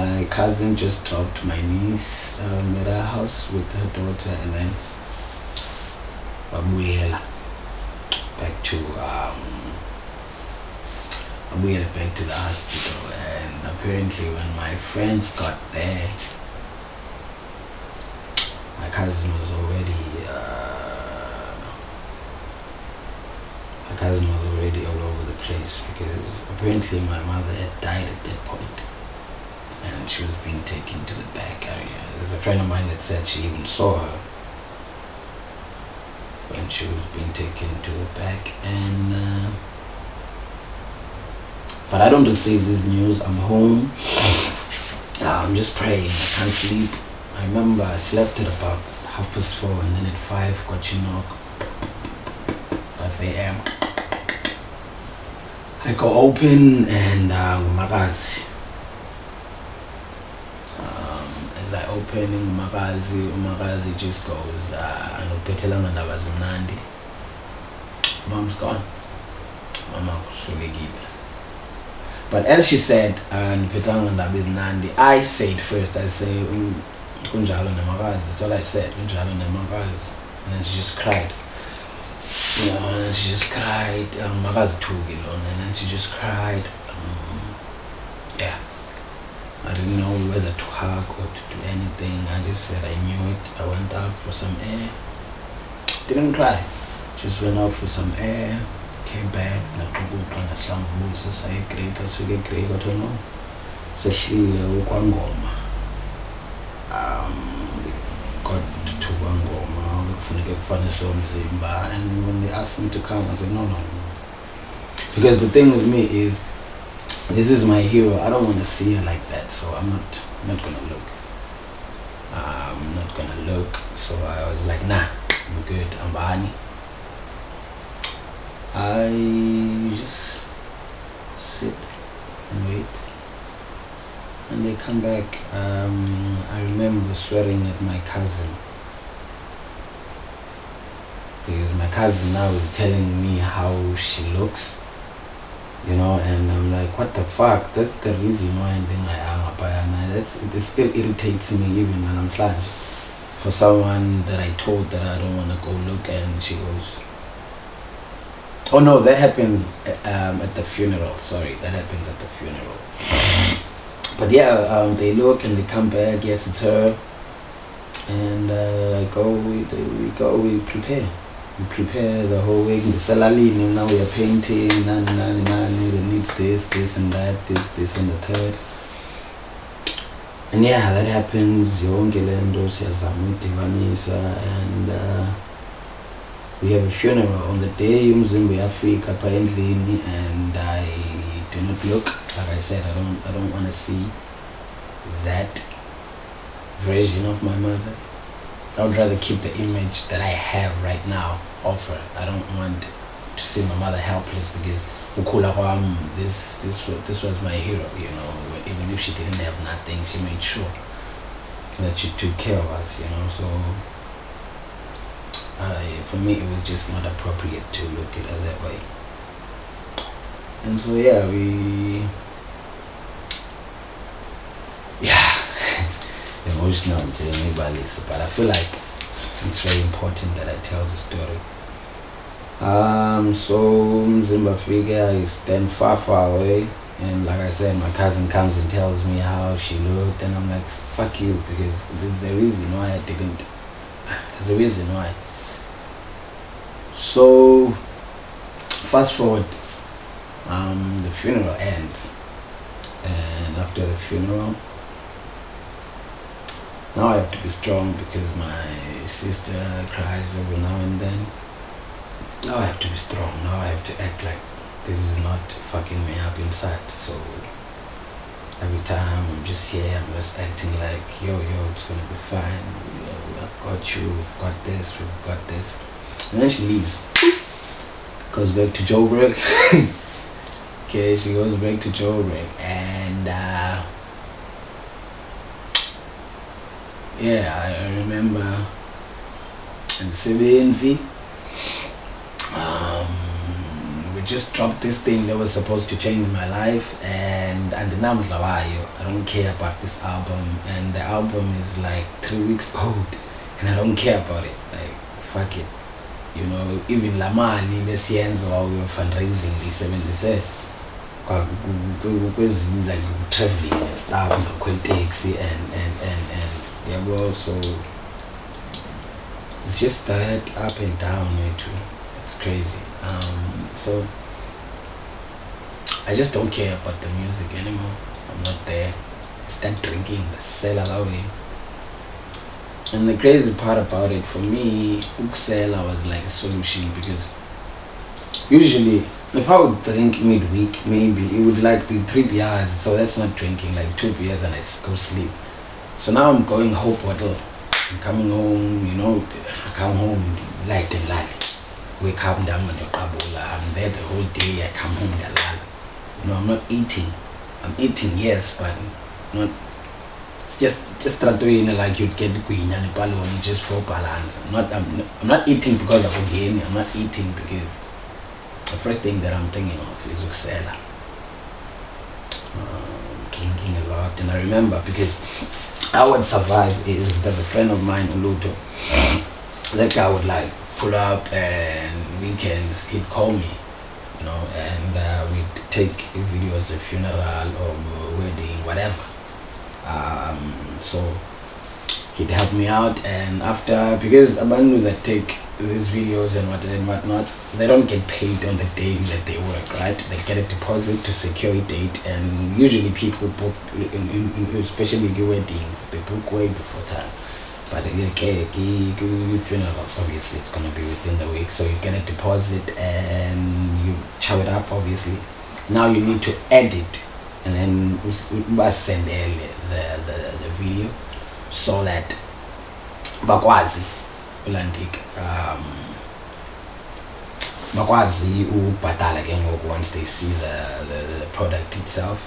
my cousin just dropped my niece at her house with her daughter, and then babuyela back to back to the hospital. And apparently when my friends got there, my cousin was already all over the place, because apparently my mother had died at that point and she was being taken to the back area. There's a friend of mine that said she even saw her when she was being taken to the back. And but I don't receive this news. I'm home. I'm just praying. I can't sleep. I remember I slept at about 4:30, and then at 5 got you knock. 5 a.m. I go open, and Magazi. As I open Magazi just goes, Mom's gone. Mama kusulekile. But as she said, I said first, I say, kunjalo nemakazi. That's all I said, kunjalo nemakazi. And then she just cried. And then she just cried. Makazi thuki lona. And then she just cried. Yeah. I didn't know whether to hug or to do anything. I just said I knew it. I went out for some air. Didn't cry. Just went out for some air. Came back, nahlambuluza sayegrade, sifike egrade kwathi no sehlile ukwangoma. Got to kwangoma bekufuneka kufanise umzimba, and when they asked me to come, I said no. Because the thing with me is, this is my hero. I don't want to see her like that, so I'm not gonna look. I'm not gonna look. So I was like, nah, I'm good. I'm Bani. I just sit and wait, and they come back. I remember swearing at my cousin, because my cousin now is telling me how she looks, and I'm like, what the fuck? That's the reason why I think I am a payana. It still irritates me even when I'm trying for someone that I told that I don't want to go look, and she goes, oh no, that happens at the funeral. Sorry, that happens at the funeral. But yeah, they look and they come back. Yes, it's her. And we prepare. We prepare the whole week. The salary, now we are painting. They need this and that, this and the third. And yeah, that happens. And we have a funeral on the day Umzimba Africa apparently, and I do not look. Like I said, I don't want to see that version of my mother. I would rather keep the image that I have right now of her. I don't want to see my mother helpless, because this was my hero, even if she didn't have nothing, she made sure that she took care of us, so for me it was just not appropriate to look at her that way. And so yeah, emotional journey by Lisa, but I feel like it's very important that I tell the story. So Mzimba figure is then far away, and like I said, my cousin comes and tells me how she looked, and I'm like, fuck you, because there's a reason why I didn't. There's a reason why. So fast forward, the funeral ends, and after the funeral, now I have to be strong, because my sister cries every now and then. Now I have to be strong. Now I have to act like this is not fucking me up inside. So every time I'm just here, I'm just acting like, yo, it's gonna be fine. I've got you, we've got this. And then she leaves. Goes back to Joburg. Okay, she goes back to Joburg, and I remember in Sebenzi, which just dropped this thing that was supposed to change my life, and I don't care about this album, and the album is like 3 weeks old, and I don't care about it. Like, fuck it. You know, even Lamali besiyenza while we were fundraising the like traveling and stuff, the taxi and yeah, well, so it's just that up and down, too. It's crazy. So I just don't care about the music anymore. I'm not there. Start drinking, sell away. And the crazy part about it, for me, ukusela was like a solution, because usually if I would drink midweek, maybe it would like be 3 beers, so that's not drinking, like 2 beers and I go sleep. So now I'm going Hope Bottle. I'm coming home, I come home light and light. Wake up, I'm there the whole day, I come home, I'm not eating. I'm eating, yes, but not. It's just start doing it like you'd get queen and balloon just for balance. I'm not eating because of gain. I'm not eating because the first thing that I'm thinking of is ukusela. Drinking a lot, and I remember, because I would survive is there's a friend of mine, Uluto. That guy would like pull up, and weekends he'd call me, and we'd take videos of funeral or wedding, whatever. So he'd help me out, and after, because Abandu that take these videos and whatnot, they don't get paid on the day that they work, right? They get a deposit to secure a date, and usually people book, especially weddings, they book way before time. But funerals, obviously it's gonna be within the week, so you get a deposit and you chow it up. Obviously, now you need to edit, and then send the video so that bakwazi ulandik bakwazi ubhatala ke ngoku once they see the product itself.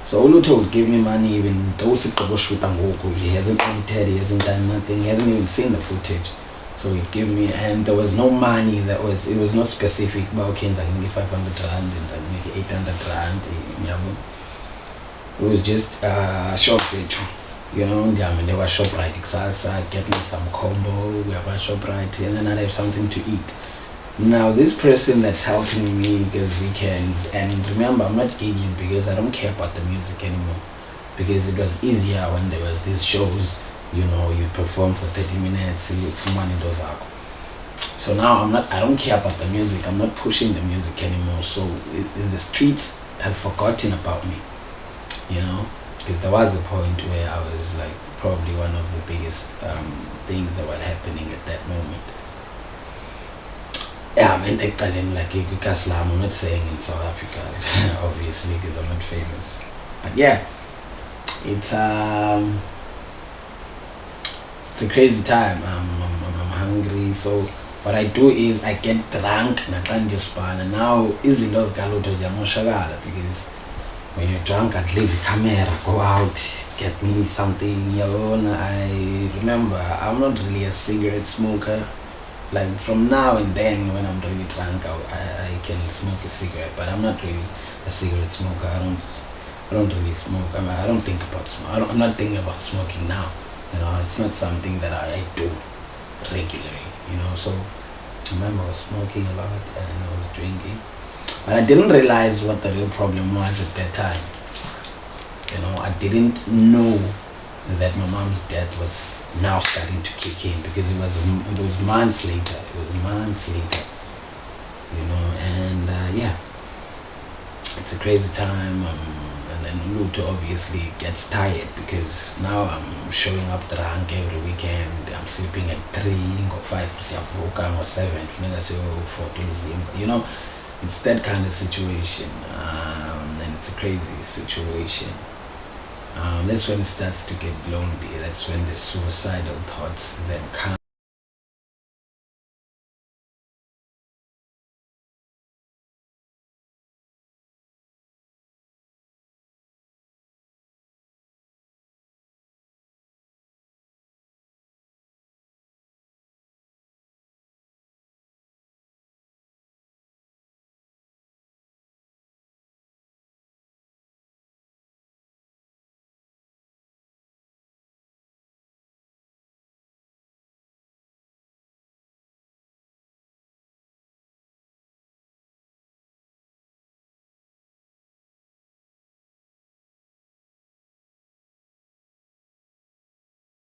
So Uluto would give me money even though he hasn't edited, he hasn't done nothing, he hasn't even seen the footage. So he'd give me, and there was no money it was not specific, but okay, I can get 500 rand and I can make 800 rand. It was just shop it, they were shop right, get me some combo, we have a shop right, and then I have something to eat. Now this person that's helping me gives weekends, and remember, I'm not gigging because I don't care about the music anymore, because it was easier when there was these shows, you perform for 30 minutes, so now I don't care about the music, I'm not pushing the music anymore. So the streets have forgotten about me, because there was a point where I was like probably one of the biggest things that were happening at that moment. Yeah, I mean, like I'm not saying in South Africa, obviously, because I'm not famous. But yeah, it's a crazy time. I'm hungry, so what I do is I get drunk and now izinto zikaLutho ziyamoshakala, because when you're drunk, I'd leave the camera, go out, get me something. I remember I'm not really a cigarette smoker. Like from now and then, when I'm really drunk, I can smoke a cigarette, but I'm not really a cigarette smoker. I don't really smoke. I don't think about smoking. I'm not thinking about smoking now. It's not something that I do regularly. So I remember I was smoking a lot and I was drinking, but I didn't realize what the real problem was at that time. I didn't know that my mom's death was now starting to kick in, because it was months later. And yeah, it's a crazy time. And then Luto obviously gets tired, because now I'm showing up drunk every weekend. I'm sleeping at 3 or 5 or 7. It's that kind of situation, and it's a crazy situation. That's when it starts to get lonely. That's when the suicidal thoughts then come.